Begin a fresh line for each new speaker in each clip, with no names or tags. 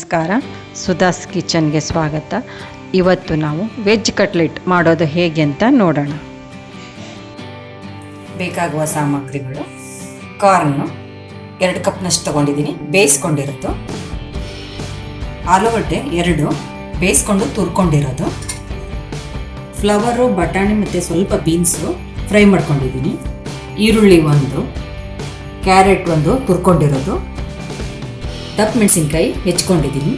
ನಮಸ್ಕಾರ, ಸುಧಾಸ್ ಕಿಚನ್ಗೆ ಸ್ವಾಗತ. ಇವತ್ತು ನಾವು ವೆಜ್ ಕಟ್ಲೆಟ್ ಮಾಡೋದು ಹೇಗೆ ಅಂತ ನೋಡೋಣ.
ಬೇಕಾಗುವ ಸಾಮಗ್ರಿಗಳು: ಕಾರ್ನು 2 ಕಪ್ನಷ್ಟು ತೊಗೊಂಡಿದ್ದೀನಿ, ಬೇಯಿಸ್ಕೊಂಡಿರೋದು. ಆಲೂಗಡ್ಡೆ 2 ಬೇಯಿಸ್ಕೊಂಡು ತುರ್ಕೊಂಡಿರೋದು. ಫ್ಲವರು, ಬಟಾಣಿ ಮತ್ತು ಸ್ವಲ್ಪ ಬೀನ್ಸು ಫ್ರೈ ಮಾಡ್ಕೊಂಡಿದ್ದೀನಿ. ಈರುಳ್ಳಿ 1, ಕ್ಯಾರೆಟ್ 1 ತುರ್ಕೊಂಡಿರೋದು. ದಪ್ಪ ಮೆಣಸಿನ್ಕಾಯಿ ಹೆಚ್ಕೊಂಡಿದ್ದೀನಿ.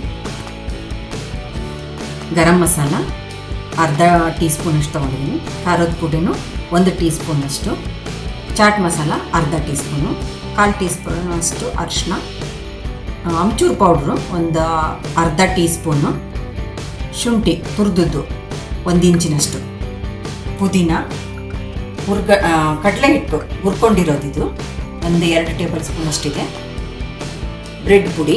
ಗರಂ ಮಸಾಲ ಅರ್ಧ ಟೀ ಸ್ಪೂನಷ್ಟು ತೊಗೊಂಡಿದ್ದೀನಿ. ಖಾರದ ಪುಡಿನೂ 1 ಟೀ ಸ್ಪೂನಷ್ಟು. ಚಾಟ್ ಮಸಾಲ ಅರ್ಧ ಟೀ ಸ್ಪೂನು. 1/4 ಟೀ ಸ್ಪೂನಷ್ಟು ಅರಿಶಿನ. ಆಮ್ಚೂರು ಪೌಡ್ರು ಒಂದು ಅರ್ಧ ಟೀ ಸ್ಪೂನು. ಶುಂಠಿ ತುರಿದದ್ದು 1 ಇಂಚಿನಷ್ಟು. ಪುದೀನ, ಕಡಲೆ ಹಿಟ್ಟು ಹುರ್ಕೊಂಡಿರೋದಿದು 1-2 ಟೇಬಲ್ ಸ್ಪೂನಷ್ಟಿದೆ. ಬ್ರೆಡ್ ಪುಡಿ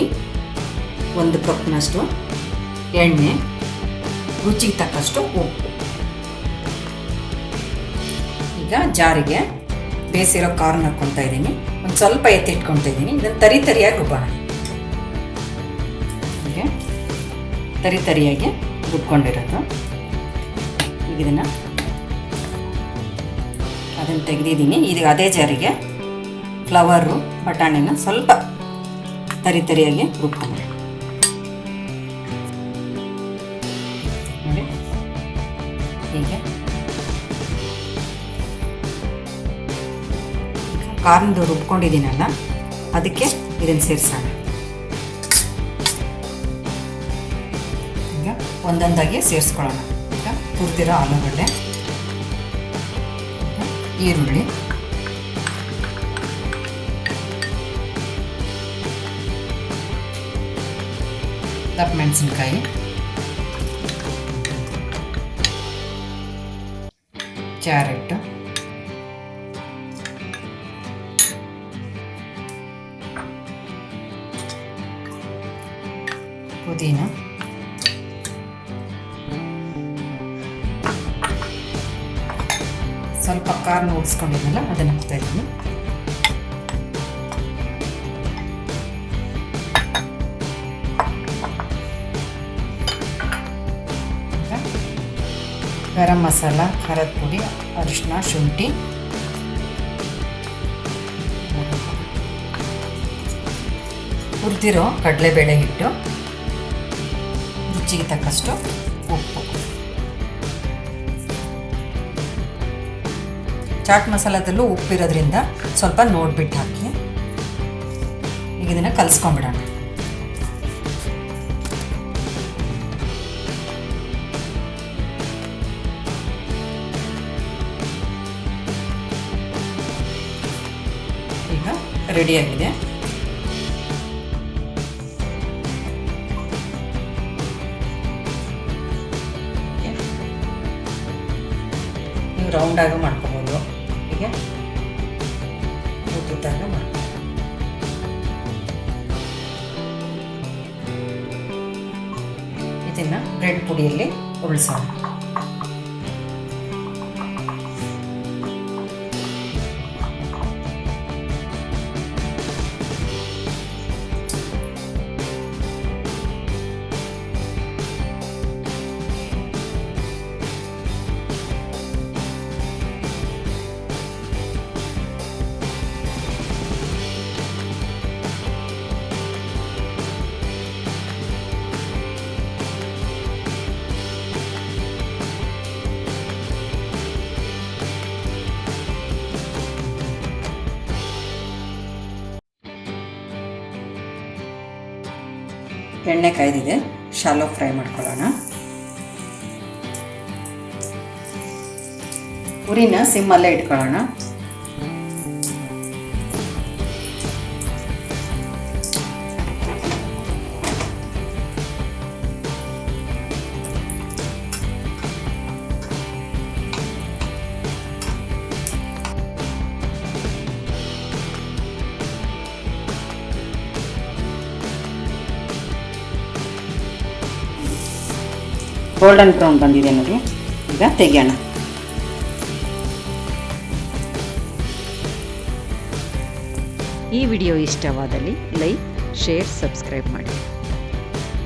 1 ಕಪ್ನಷ್ಟು. ಎಣ್ಣೆ, ರುಚಿಗೆ ತಕ್ಕಷ್ಟು ಉಪ್ಪು. ಈಗ ಜಾರಿಗೆ ಬೇಯಿಸಿರೋ ಕಾರ್ನ್ ಹಾಕ್ಕೊತಾ ಇದ್ದೀನಿ. ಒಂದು ಸ್ವಲ್ಪ ಎತ್ತಿಟ್ಕೊತಾ ಇದ್ದೀನಿ. ಇದನ್ನು ತರಿಯಾಗಿ ರುಬ್ಬೋಣ. ಹೀಗೆ ತರಿಯಾಗಿ ರುಬ್ಕೊಂಡಿರೋದು. ಈಗ ಅದನ್ನು ತೆಗೆದಿದ್ದೀನಿ. ಈಗ ಅದೇ ಜಾರಿಗೆ ಫ್ಲವರು, ಬಟಾಣಿನ ಸ್ವಲ್ಪ ತರಿಯಾಗಿ ರುಬ್ಕೊಂಡು ನೋಡಿ. ಹೀಗೆ ಕಾರ್ನ್ದು ರುಬ್ಕೊಂಡಿದ್ದೀನಲ್ಲ, ಅದಕ್ಕೆ ಇದನ್ನು ಸೇರಿಸೋಣ. ಈಗ ಒಂದೊಂದಾಗಿ ಸೇರಿಸ್ಕೊಳ್ಳೋಣ. ಈಗ ತುರಿದಿರೋ ಆಲೂಗಡ್ಡೆ, ಈರುಳ್ಳಿ, ದಪ್ಪ ಮೆಣಸಿನ್ಕಾಯಿ, ಕ್ಯಾರೆಟ್, ಪುದೀನ, ಸ್ವಲ್ಪ ಕಾರ್ನ್ ಉಡಿಸ್ಕೊಂಡಿದ್ನಲ್ಲ ಅದನ್ನು ಹಾಕ್ತಾ ಇದ್ದೀನಿ. ಗರಂ ಮಸಾಲ, ಖಾರದ ಪುಡಿ, ಅರಿಶಿನ, ಶುಂಠಿ, ಹುರಿದಿರೋ ಕಡಲೆಬೇಳೆ ಹಿಟ್ಟು, ರುಚಿಗೆ ತಕ್ಕಷ್ಟು ಉಪ್ಪು. ಚಾಟ್ ಮಸಾಲದಲ್ಲೂ ಉಪ್ಪಿರೋದ್ರಿಂದ ಸ್ವಲ್ಪ ನೋಡ್ಬಿಟ್ಟು ಹಾಕಿ. ಈಗ ಇದನ್ನು ಕಲಿಸ್ಕೊಂಡ್ಬಿಡೋಣ. ಈಗ ರೆಡಿಯಾಗಿದೆ. ನೀವು ರೌಂಡಾಗ ಮಾಡ್ಕೋಬೋದು. ಹೀಗೆ ಉದ್ದುದ್ದಾಗ ಮಾಡ್ಬೋದು. ಇದನ್ನು ಬ್ರೆಡ್ ಪುಡಿಯಲ್ಲಿ ಉಳಿಸೋಣ. ಎಣ್ಣೆ ಕಾಯ್ದಿದೆ, ಶಾಲೋ ಫ್ರೈ ಮಾಡ್ಕೊಳ್ಳೋಣ. ಉರಿನ ಸಿಮ್ಮಲ್ಲೇ ಇಟ್ಕೊಳ್ಳೋಣ. ಗೋಲ್ಡನ್ ಬ್ರೌನ್ ಬಂದಿದೆ ನೋಡಿ. ಈಗ ತೆಗೆಯೋಣ.
ಈ ವಿಡಿಯೋ ಇಷ್ಟವಾದಲ್ಲಿ ಲೈಕ್, ಶೇರ್, ಸಬ್ಸ್ಕ್ರೈಬ್ ಮಾಡಿ.